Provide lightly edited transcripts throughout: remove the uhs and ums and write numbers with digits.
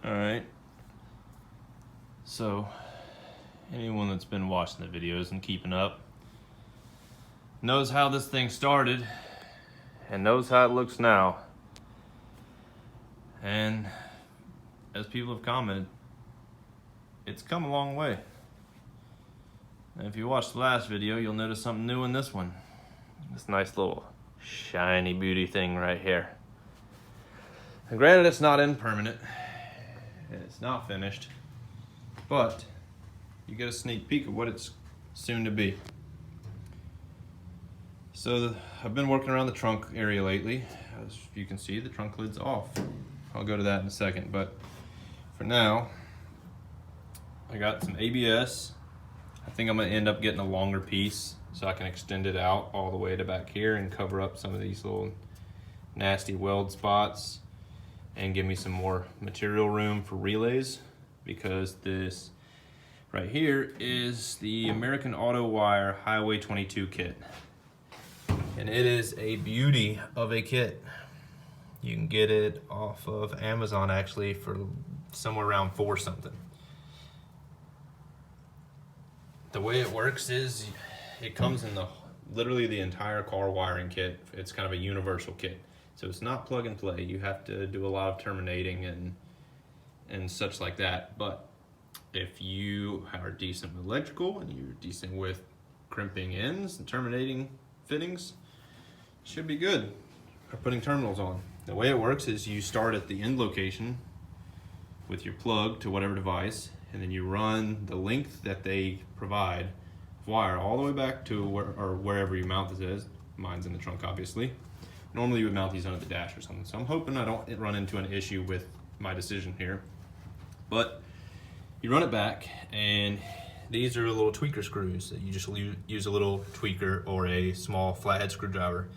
Alright, so anyone that's been watching the videos and keeping up knows how this thing started and knows how it looks now. And as people have commented, it's come a long way. And if you watched the last video, you'll notice something new in this one. This nice little shiny beauty thing right here. And granted, it's not in permanent. It's not finished, but you get a sneak peek of what it's soon to be. So I've been working around the trunk area lately. As you can see, the trunk lid's off. I'll go to that in a second, but for now, I got some ABS. I think I'm gonna end up getting a longer piece so I can extend it out all the way to back here and cover up some of these little nasty weld spots and give me some more material room for relays, because this right here is the American Auto Wire Highway 22 kit. And it is a beauty of a kit. You can get it off of Amazon actually for somewhere around $4 something. The way it works is it comes in literally the entire car wiring kit. It's kind of a universal kit. So it's not plug and play. You have to do a lot of terminating and such like that. But if you are decent with electrical and you're decent with crimping ends and terminating fittings, it should be good for putting terminals on. The way it works is you start at the end location with your plug to whatever device, and then you run the length that they provide of wire all the way back to wherever you mount this is. Mine's in the trunk, obviously. Normally you would mount these under the dash or something, so I'm hoping I don't run into an issue with my decision here. But you run it back, and these are little tweaker screws that you just use a little tweaker or a small flathead screwdriver,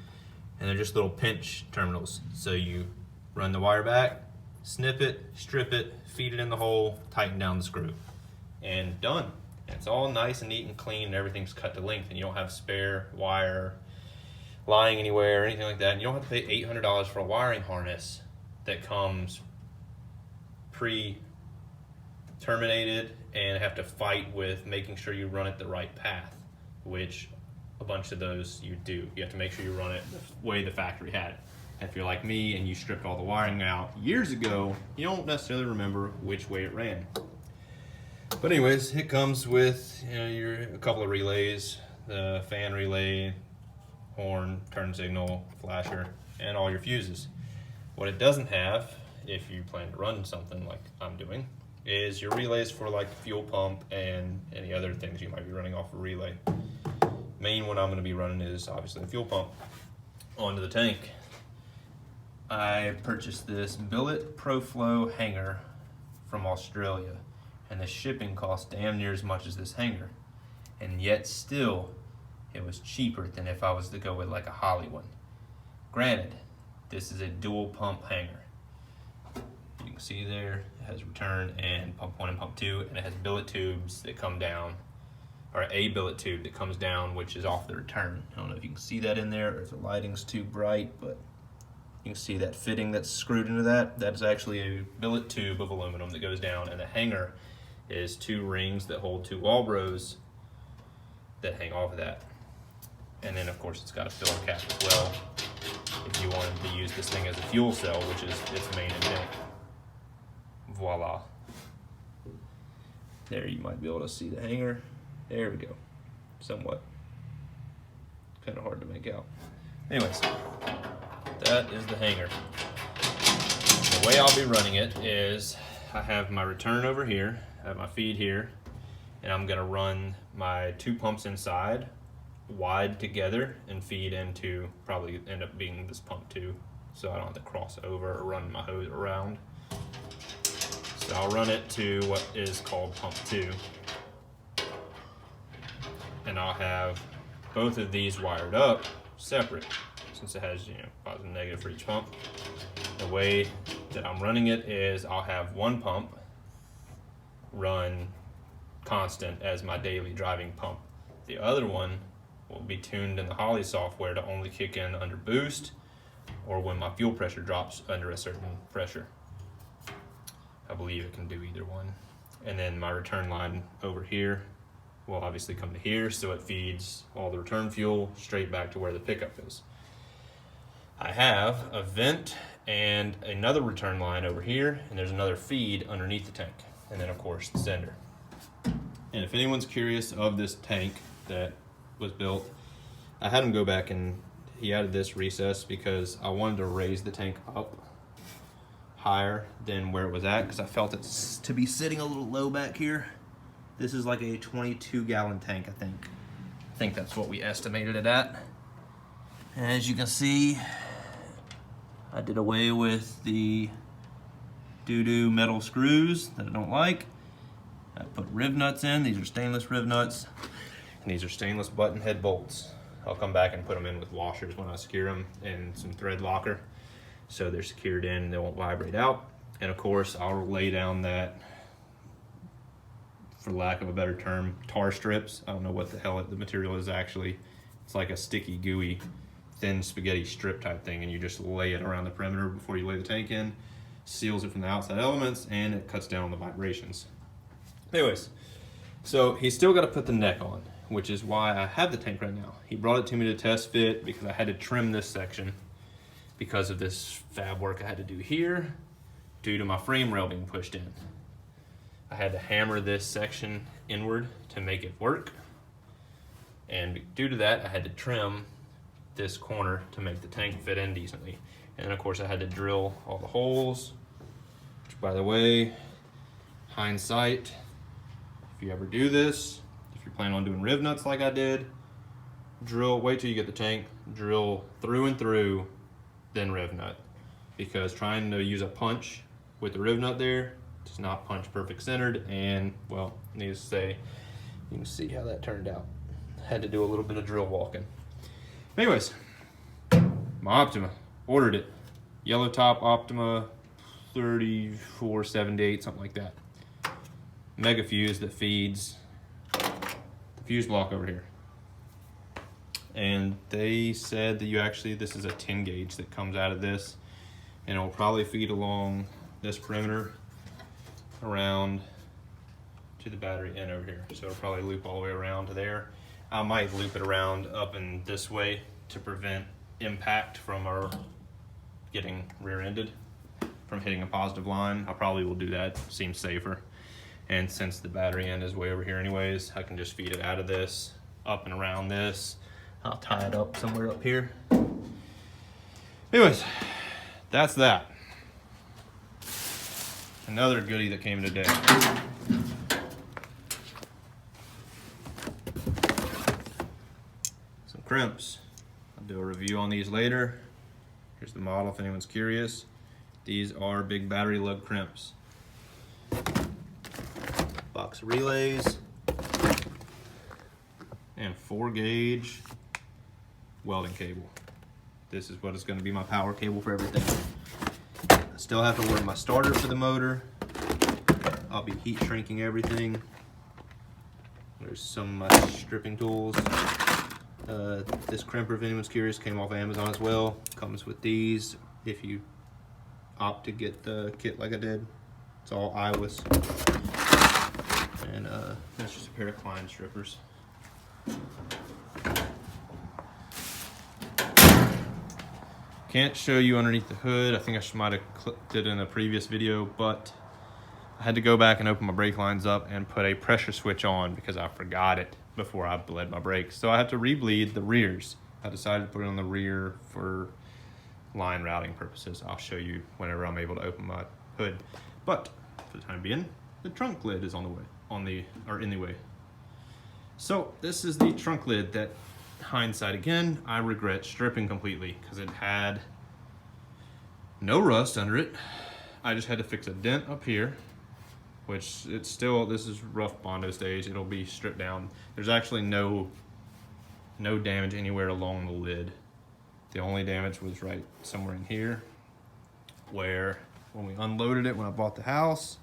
and they're just little pinch terminals. So you run the wire back, snip it, strip it, feed it in the hole, tighten down the screw, and done. It's all nice and neat and clean, and everything's cut to length, and you don't have spare wire lying anywhere or anything like that. And you don't have to pay $800 for a wiring harness that comes pre-terminated and have to fight with making sure you run it the right path, which a bunch of those you do. You have to make sure you run it the way the factory had it. If you're like me and you stripped all the wiring out years ago, you don't necessarily remember which way it ran. But anyways, it comes with a couple of relays, the fan relay, horn, turn signal, flasher, and all your fuses. What it doesn't have, if you plan to run something like I'm doing, is your relays for like fuel pump and any other things you might be running off a relay. Main one I'm going to be running is obviously the fuel pump onto the tank. I purchased this billet ProFlow hanger from Australia, and the shipping cost damn near as much as this hanger, and yet still it was cheaper than if I was to go with like a Holly one. Granted, this is a dual pump hanger. You can see there it has return and pump 1 and pump 2, and it has billet tubes that come down, or a billet tube that comes down, which is off the return. I don't know if you can see that in there or if the lighting's too bright, but you can see that fitting that's screwed into that. That is actually a billet tube of aluminum that goes down, and the hanger is 2 rings that hold 2 wall bros that hang off of that. And then of course it's got a filler cap as well if you wanted to use this thing as a fuel cell, which is its main intent. Voila. There, you might be able to see the hanger. There we go. Somewhat. Kind of hard to make out. Anyways, that is the hanger. The way I'll be running it is I have my return over here, I have my feed here, and I'm gonna run my 2 pumps inside wide together and feed into, probably end up being this pump 2, so I don't have to cross over or run my hose around. So I'll run it to what is called pump 2, and I'll have both of these wired up separate, since it has positive and negative for each pump. The way that I'm running it is I'll have one pump run constant as my daily driving pump. The other one will be tuned in the Holly software to only kick in under boost or when my fuel pressure drops under a certain pressure. I believe it can do either one. And then my return line over here will obviously come to here, so it feeds all the return fuel straight back to where the pickup is. I have a vent and another return line over here, and there's another feed underneath the tank. And then of course the sender. And if anyone's curious of this tank that was built, I had him go back and he added this recess because I wanted to raise the tank up higher than where it was at, because I felt it to be sitting a little low back here. This is like a 22-gallon tank, I think. I think that's what we estimated it at. And as you can see, I did away with the doo-doo metal screws that I don't like. I put riv nuts in. These are stainless riv nuts. And these are stainless button head bolts. I'll come back and put them in with washers when I secure them and some thread locker, so they're secured in and they won't vibrate out. And of course, I'll lay down that, for lack of a better term, tar strips. I don't know what the hell the material is actually. It's like a sticky, gooey, thin spaghetti strip type thing, and you just lay it around the perimeter before you lay the tank in. Seals it from the outside elements, and it cuts down on the vibrations. Anyways, so he's still got to put the neck on, which is why I have the tank right now. He brought it to me to test fit because I had to trim this section because of this fab work I had to do here due to my frame rail being pushed in. I had to hammer this section inward to make it work. And due to that, I had to trim this corner to make the tank fit in decently. And then of course I had to drill all the holes, which by the way, hindsight, if you ever do this, if you're planning on doing riv nuts like I did, wait till you get the tank, drill through and through, then riv nut. Because trying to use a punch with the riv nut there does not punch perfect centered, and well, needless to say, you can see how that turned out. Had to do a little bit of drill walking. Anyways, my Optima, ordered it. Yellow top Optima 3478, something like that. Mega fuse that feeds the fuse block over here. And they said that this is a 10 gauge that comes out of this, and it will probably feed along this perimeter around to the battery end over here. So it'll probably loop all the way around to there. I might loop it around up and this way to prevent impact from our getting rear-ended from hitting a positive line. I probably will do that, seems safer. And since the battery end is way over here anyways, I can just feed it out of this, up and around this. I'll tie it up somewhere up here. Anyways, that's that. Another goodie that came today. Some crimps. I'll do a review on these later. Here's the model if anyone's curious. These are big battery lug crimps. Box of relays. And 4-gauge welding cable. This is what is going to be my power cable for everything. I still have to order my starter for the motor. I'll be heat shrinking everything. There's some of my stripping tools. This crimper, if anyone's curious, came off Amazon as well. Comes with these if you opt to get the kit like I did. It's all eyeless. And that's just a pair of Klein strippers. Can't show you underneath the hood. I think I might have clipped it in a previous video, but I had to go back and open my brake lines up and put a pressure switch on because I forgot it before I bled my brakes. So I had to rebleed the rears. I decided to put it on the rear for line routing purposes. I'll show you whenever I'm able to open my hood. But for the time being, the trunk lid is on the way, in the way. So this is the trunk lid that, hindsight again, I regret stripping completely because it had no rust under it. I just had to fix a dent up here, which it's still, this is rough Bondo stage. It'll be stripped down. There's actually no damage anywhere along the lid. The only damage was right somewhere in here, where when we unloaded it when I bought the house,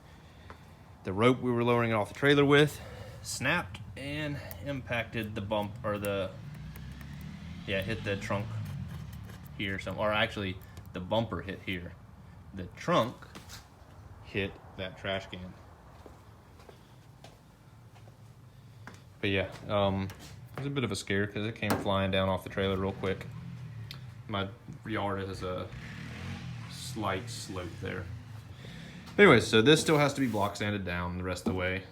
the rope we were lowering it off the trailer with snapped and impacted the bump, or hit the trunk here, or actually the bumper hit here. The trunk hit that trash can. But yeah, it was a bit of a scare because it came flying down off the trailer real quick. My yard has a slight slope there. Anyways, so this still has to be block sanded down the rest of the way.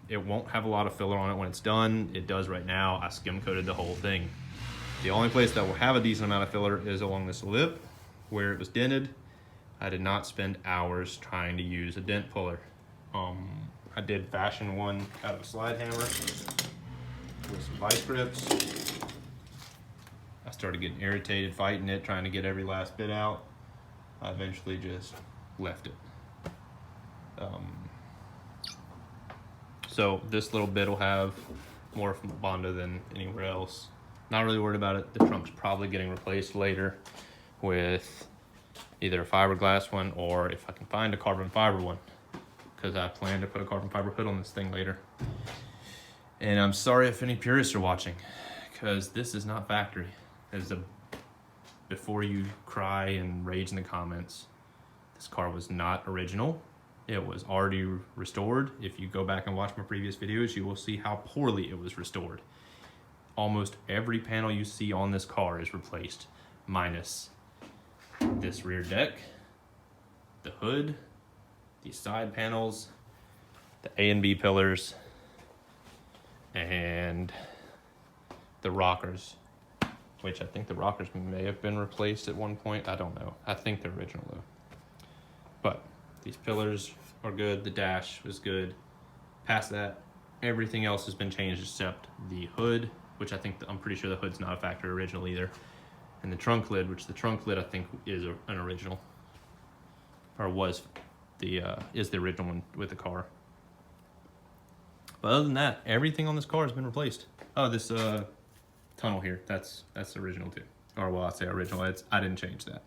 It won't have a lot of filler on it when it's done. It does right now. I skim coated the whole thing. The only place that will have a decent amount of filler is along this lip where it was dented. I did not spend hours trying to use a dent puller. I did fashion one out of a slide hammer with some vice grips. I started getting irritated fighting it, trying to get every last bit out. I eventually just left it. So this little bit will have more from Bondo than anywhere else. Not really worried about it. The trunk's probably getting replaced later with either a fiberglass one or if I can find a carbon fiber one, because I plan to put a carbon fiber hood on this thing later. And I'm sorry if any purists are watching, because this is not factory. Before you cry and rage in the comments, this car was not original. It was already restored. If you go back and watch my previous videos, you will see how poorly it was restored. Almost every panel you see on this car is replaced, minus this rear deck, the hood, these side panels, the A and B pillars, and the rockers, which I think the rockers may have been replaced at one point. I don't know. I think they're original though. But these pillars are good. The dash was good. Past that, everything else has been changed except the hood, which I'm pretty sure the hood's not a factory original either. And the trunk lid, which the trunk lid I think is an original, or is the original one with the car. But other than that, everything on this car has been replaced. Oh, this tunnel here, that's original too. Or well, I say original, I didn't change that.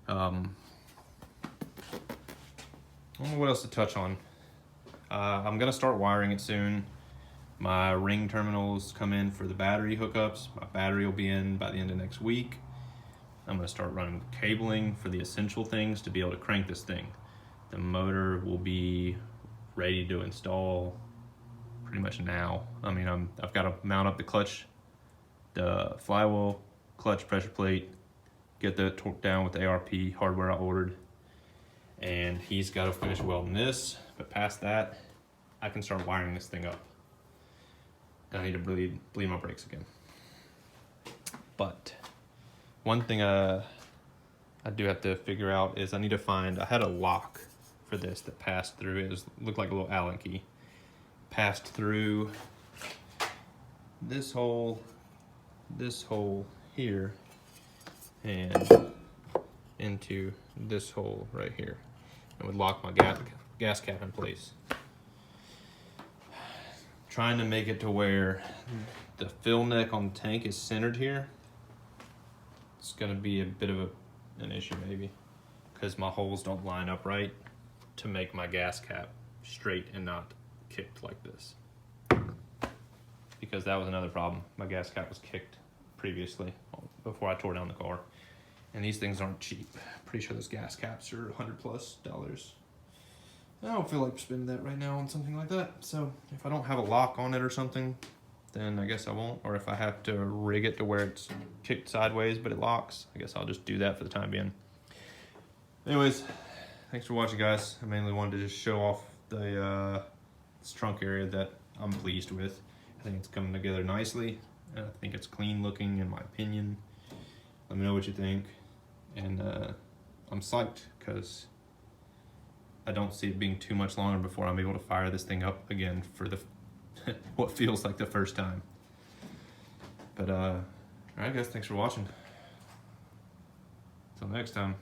I don't know what else to touch on. I'm gonna start wiring it soon. My ring terminals come in for the battery hookups. My battery will be in by the end of next week. I'm gonna start running cabling for the essential things to be able to crank this thing. The motor will be ready to install pretty much now. I mean, I've got to mount up the clutch, the flywheel, clutch pressure plate, get that torqued down with the ARP hardware I ordered, and he's got to finish welding this. But past that, I can start wiring this thing up. I need to bleed my brakes again. But one thing I do have to figure out is I need to find, I had a lock for this that passed through. It looked like a little Allen key. Passed through this hole here, and into this hole right here. It would lock my gas cap in place. Trying to make it to where the fill neck on the tank is centered here. It's gonna be a bit of an issue maybe, because my holes don't line up right to make my gas cap straight and not kicked like this. Because that was another problem. My gas cap was kicked previously before I tore down the car. And these things aren't cheap. Pretty sure those gas caps are $100+. I don't feel like spending that right now on something like that. So if I don't have a lock on it or something, then I guess I won't. Or if I have to rig it to where it's kicked sideways but it locks, I guess I'll just do that for the time being. Anyways, thanks for watching, guys. I mainly wanted to just show off this trunk area that I'm pleased with. I think it's coming together nicely. I think it's clean looking in my opinion. Let me know what you think. And I'm psyched because I don't see it being too much longer before I'm able to fire this thing up again for the what feels like the first time. But alright guys, thanks for watching. Until next time.